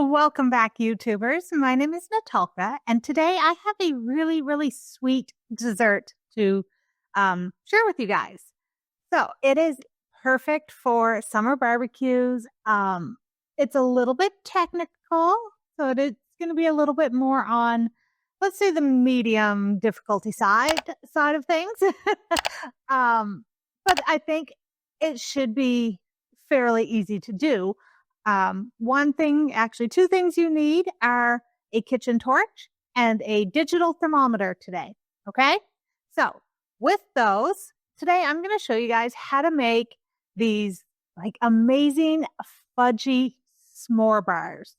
Welcome back, YouTubers. My name is Natalka, and today I have a really sweet dessert to share with you guys. So it is perfect for summer barbecues. It's a little bit technical, so it's going to be a little bit more on, let's say, the medium difficulty side of things. But I think it should be fairly easy to do. Actually, two things you need are a kitchen torch and a digital thermometer today. Okay. So with those, today I'm going to show you guys how to make these like amazing fudgy s'more bars.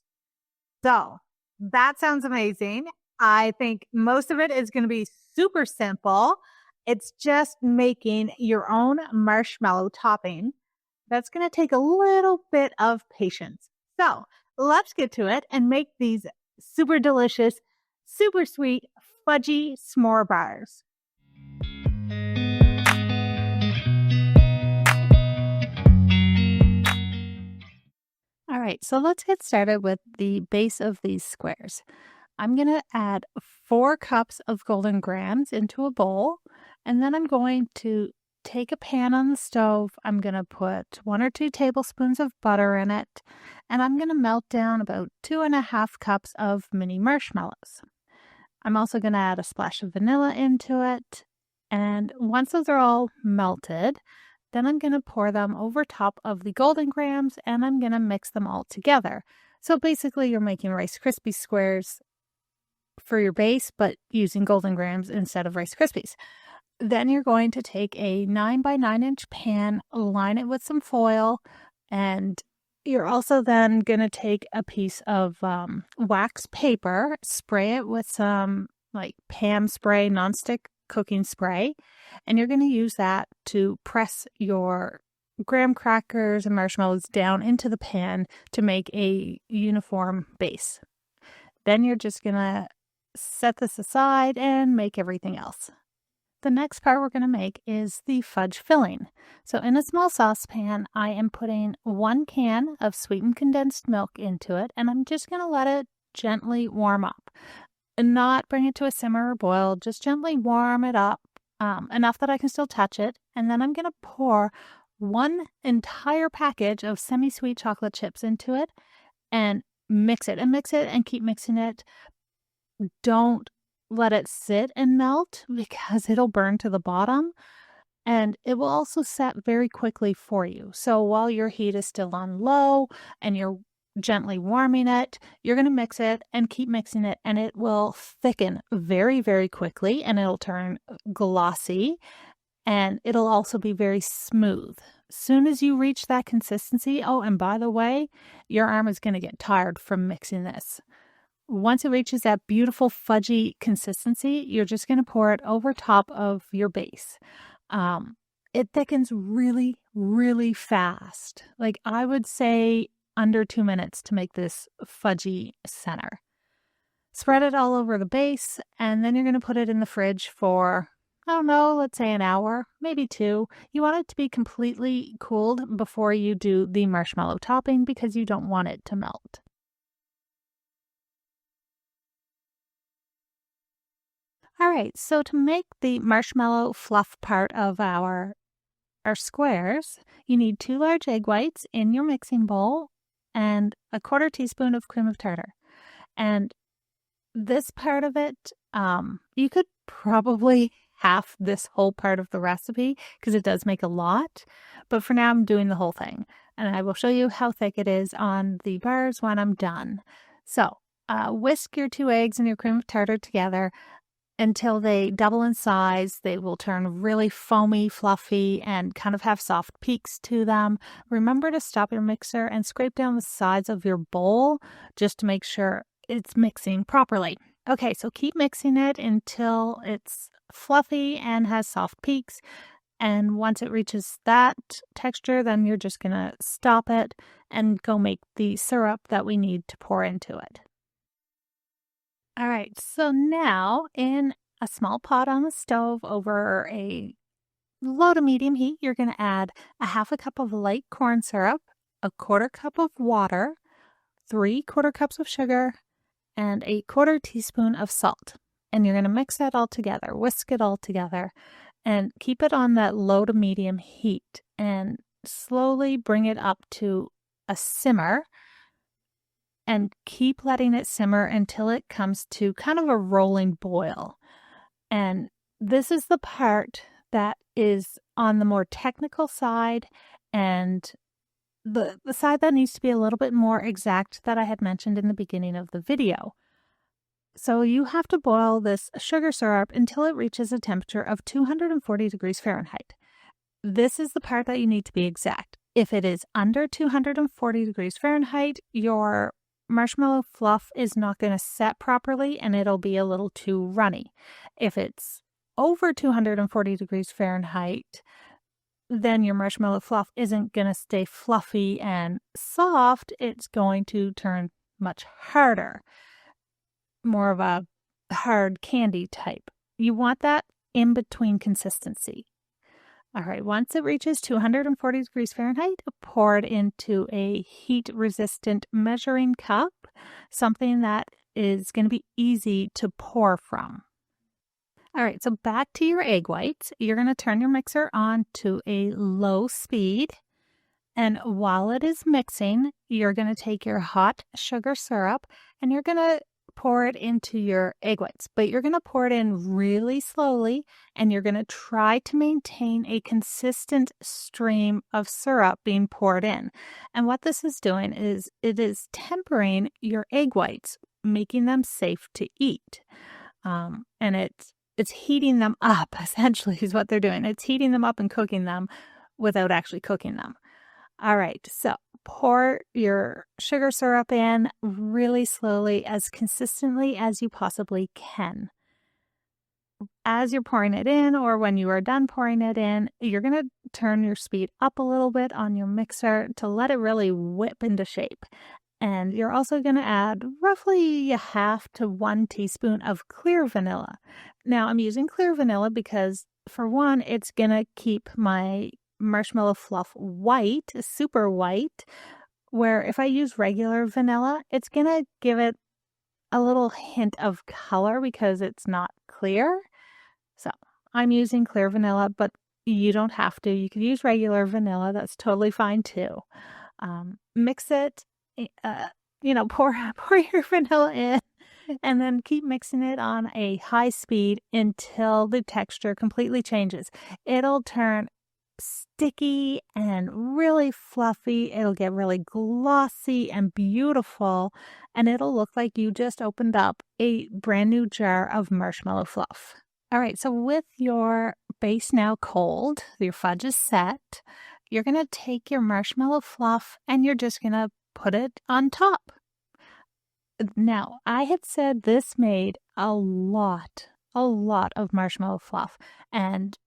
So that sounds amazing. I think most of it is going to be super simple. It's just making your own marshmallow topping. That's going to take a little bit of patience. So let's get to it and make these super delicious, super sweet, fudgy s'more bars. All right, so let's get started with the base of these squares. I'm going to add 4 cups of golden grahams into a bowl, and then I'm going to take a pan on the stove. I'm going to put 1 or 2 tablespoons of butter in it, and I'm going to melt down about 2.5 cups of mini marshmallows. I'm also going to add a splash of vanilla into it, and once those are all melted, then I'm going to pour them over top of the golden grahams and I'm going to mix them all together. So basically you're making Rice Krispie squares for your base, but using golden grahams instead of Rice Krispies. Then you're going to take a 9 by 9 inch pan, line it with some foil, and you're also then going to take a piece of wax paper, spray it with some like Pam spray, nonstick cooking spray, and you're going to use that to press your graham crackers and marshmallows down into the pan to make a uniform base. Then you're just going to set this aside and make everything else. The next part we're going to make is the fudge filling. So in a small saucepan, I am putting 1 can of sweetened condensed milk into it, and I'm just going to let it gently warm up. And not bring it to a simmer or boil, just gently warm it up enough that I can still touch it. And then I'm going to pour 1 entire package of semi-sweet chocolate chips into it and mix it and keep mixing it. Don't let it sit and melt because it'll burn to the bottom, and it will also set very quickly for you. So while your heat is still on low and you're gently warming it, you're going to mix it and keep mixing it, and it will thicken very quickly, and it'll turn glossy, and it'll also be very smooth. Soon as you reach that consistency, oh, and by the way, your arm is going to get tired from mixing this. Once it reaches that beautiful fudgy consistency, you're just going to pour it over top of your base. It thickens really fast. Like I would say under 2 minutes to make this fudgy center. Spread it all over the base, and then you're going to put it in the fridge for, I don't know, let's say an hour, maybe 2. You want it to be completely cooled before you do the marshmallow topping because you don't want it to melt. All right, so to make the marshmallow fluff part of our squares, you need 2 large egg whites in your mixing bowl and a 1/4 teaspoon of cream of tartar. And this part of it, you could probably half this whole part of the recipe because it does make a lot. But for now, I'm doing the whole thing. And I will show you how thick it is on the bars when I'm done. So whisk your 2 eggs and your cream of tartar together until they double in size. They will turn really foamy, fluffy, and kind of have soft peaks to them. Remember to stop your mixer and scrape down the sides of your bowl just to make sure it's mixing properly. Okay, so keep mixing it until it's fluffy and has soft peaks. And once it reaches that texture, then you're just going to stop it and go make the syrup that we need to pour into it. All right, so now in a small pot on the stove over a low to medium heat, you're going to add a 1/2 cup of light corn syrup, a 1/4 cup of water, 3 quarter cups of sugar and a quarter teaspoon of salt. And you're going to mix that all together, whisk it all together, and keep it on that low to medium heat and slowly bring it up to a simmer and keep letting it simmer until it comes to kind of a rolling boil. And this is the part that is on the more technical side and the side that needs to be a little bit more exact that I had mentioned in the beginning of the video. So you have to boil this sugar syrup until it reaches a temperature of 240 degrees Fahrenheit. This is the part that you need to be exact. If it is under 240 degrees Fahrenheit, your marshmallow fluff is not going to set properly and it'll be a little too runny. If it's over 240 degrees Fahrenheit, then your marshmallow fluff isn't going to stay fluffy and soft. It's going to turn much harder, more of a hard candy type. You want that in between consistency. All right, once it reaches 240 degrees Fahrenheit, pour it into a heat-resistant measuring cup, something that is going to be easy to pour from. All right, so back to your egg whites. You're going to turn your mixer on to a low speed. And while it is mixing, you're going to take your hot sugar syrup and you're going to pour it into your egg whites. But you're going to pour it in really slowly and you're going to try to maintain a consistent stream of syrup being poured in. And what this is doing is it is tempering your egg whites, making them safe to eat. And it's heating them up, essentially, is what they're doing. It's heating them up and cooking them without actually cooking them. All right, so pour your sugar syrup in really slowly, as consistently as you possibly can. As you're pouring it in, or when you are done pouring it in, you're going to turn your speed up a little bit on your mixer to let it really whip into shape. And you're also going to add roughly a half to 1 teaspoon of clear vanilla. Now, I'm using clear vanilla because, for one, it's going to keep my marshmallow fluff white, super white, where if I use regular vanilla, it's going to give it a little hint of color because it's not clear. So I'm using clear vanilla, but you don't have to. You could use regular vanilla. That's totally fine too. Mix it. Pour your vanilla in and then keep mixing it on a high speed until the texture completely changes. It'll turn sticky and really fluffy. It'll get really glossy and beautiful, and it'll look like you just opened up a brand new jar of marshmallow fluff. All right, so with your base now cold, your fudge is set, you're going to take your marshmallow fluff and you're just going to put it on top. Now, I had said this made a lot of marshmallow fluff, and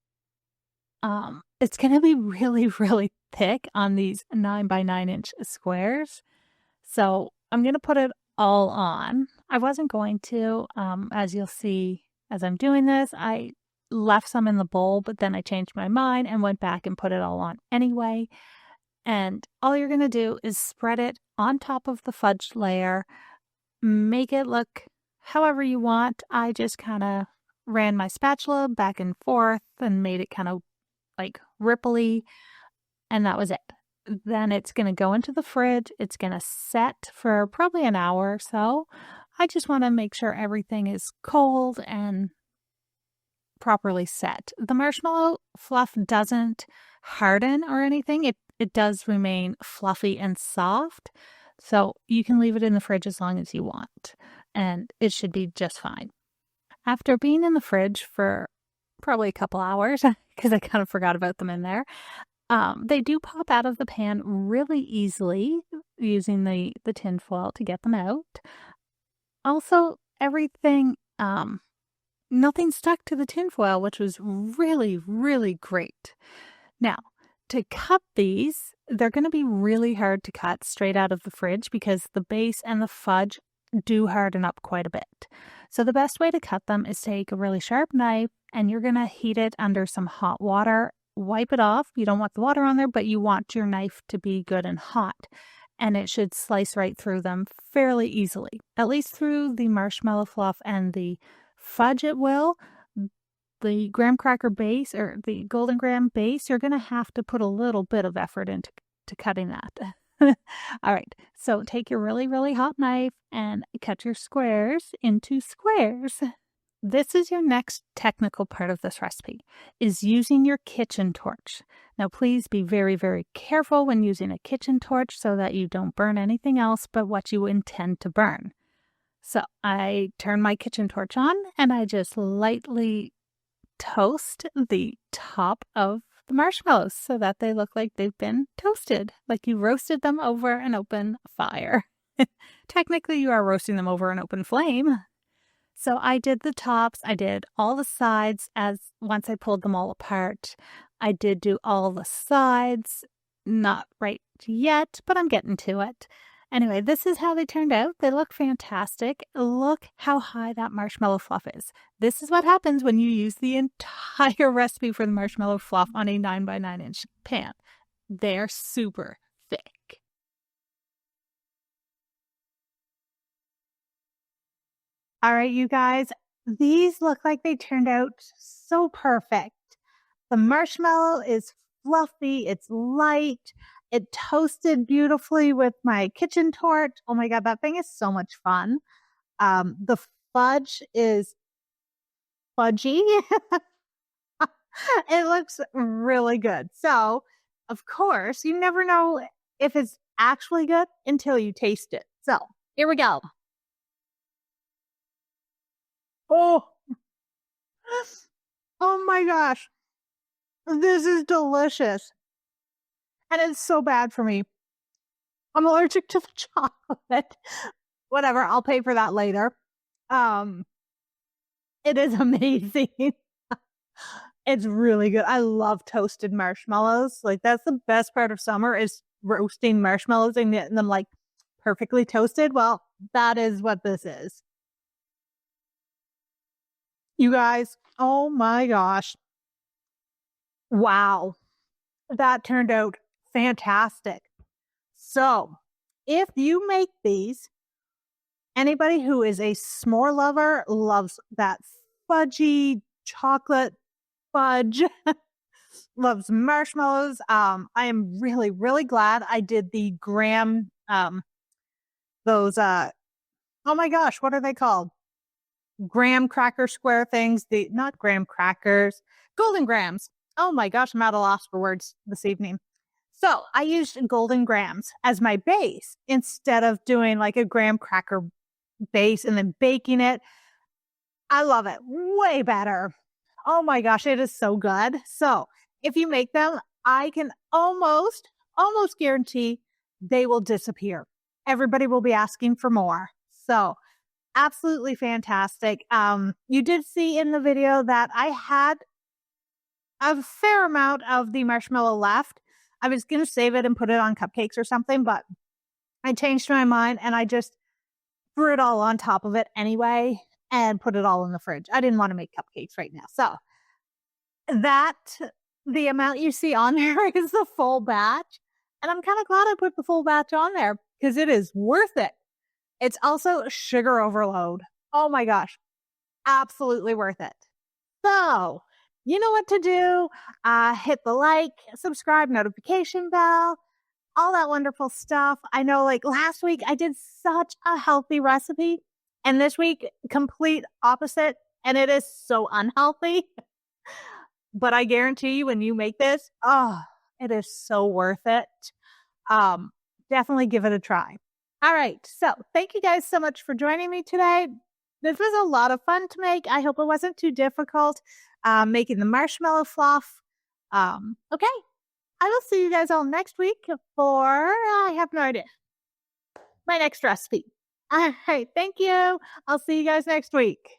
it's going to be really, really thick on these 9 by 9 inch squares. So I'm going to put it all on. I wasn't going to, as you'll see as I'm doing this, I left some in the bowl, but then I changed my mind and went back and put it all on anyway. And all you're going to do is spread it on top of the fudge layer, make it look however you want. I just kind of ran my spatula back and forth and made it kind of like ripply, and that was it. Then it's going to go into the fridge. It's going to set for probably an hour or so. I just want to make sure everything is cold and properly set. The marshmallow fluff doesn't harden or anything. It does remain fluffy and soft. So you can leave it in the fridge as long as you want, and it should be just fine. After being in the fridge for probably a couple hours, because I kind of forgot about them in there, they do pop out of the pan really easily using the tin foil to get them out. Also, everything, nothing stuck to the tin foil, which was really, really great. Now, to cut these, they're going to be really hard to cut straight out of the fridge because the base and the fudge do harden up quite a bit. So the best way to cut them is take a really sharp knife and you're going to heat it under some hot water. Wipe it off. You don't want the water on there, but you want your knife to be good and hot. and it should slice right through them fairly easily. At least through the marshmallow fluff and the fudge it will. The graham cracker base or the golden graham base, you're going to have to put a little bit of effort into cutting that. All right, so take your really, really hot knife and cut your squares into squares. This is your next technical part of this recipe, is using your kitchen torch. Now, please be very, very careful when using a kitchen torch so that you don't burn anything else but what you intend to burn. So I turn my kitchen torch on and I just lightly toast the top of the marshmallows so that they look like they've been toasted, like you roasted them over an open fire. Technically, you are roasting them over an open flame. So I did the tops, I did all the sides once I pulled them all apart. I did do all the sides, not right yet, but I'm getting to it. Anyway, this is how they turned out. They look fantastic. Look how high that marshmallow fluff is. This is what happens when you use the entire recipe for the marshmallow fluff on a 9x9-inch pan. They're super thick. All right, you guys, these look like they turned out so perfect. The marshmallow is fluffy, it's light, it toasted beautifully with my kitchen torch. Oh my God, that thing is so much fun. The fudge is fudgy. It looks really good. So, of course, you never know if it's actually good until you taste it. So, here we go. Oh, oh my gosh. This is delicious. And it's so bad for me. I'm allergic to the chocolate. Whatever, I'll pay for that later. It is amazing. It's really good. I love toasted marshmallows. Like, that's the best part of summer is roasting marshmallows and getting them like perfectly toasted. Well, that is what this is. You guys, oh my gosh. Wow. That turned out fantastic. So, if you make these, anybody who is a s'more lover loves that fudgy chocolate fudge, loves marshmallows. I am really, really glad I did the graham, those, oh my gosh, what are they called? Graham cracker square things, not graham crackers, golden grams. Oh my gosh, I'm at a loss for words this evening. So I used golden grams as my base instead of doing like a graham cracker base and then baking it. I love it. Way better. Oh my gosh, it is so good. So if you make them, I can almost guarantee they will disappear. Everybody will be asking for more. So absolutely fantastic. You did see in the video that I had a fair amount of the marshmallow left. I was going to save it and put it on cupcakes or something, but I changed my mind and I just threw it all on top of it anyway and put it all in the fridge. I didn't want to make cupcakes right now. So the amount you see on there is the full batch. And I'm kind of glad I put the full batch on there because it is worth it. It's also sugar overload. Oh my gosh. Absolutely worth it. So, you know what to do. Hit the like, subscribe, notification bell, all that wonderful stuff. I know like last week I did such a healthy recipe and this week complete opposite and it is so unhealthy. But I guarantee you when you make this, oh, it is so worth it. Definitely give it a try. All right. So thank you guys so much for joining me today. This was a lot of fun to make. I hope it wasn't too difficult making the marshmallow fluff. Okay. I will see you guys all next week for, I have no idea, my next recipe. All right. Thank you. I'll see you guys next week.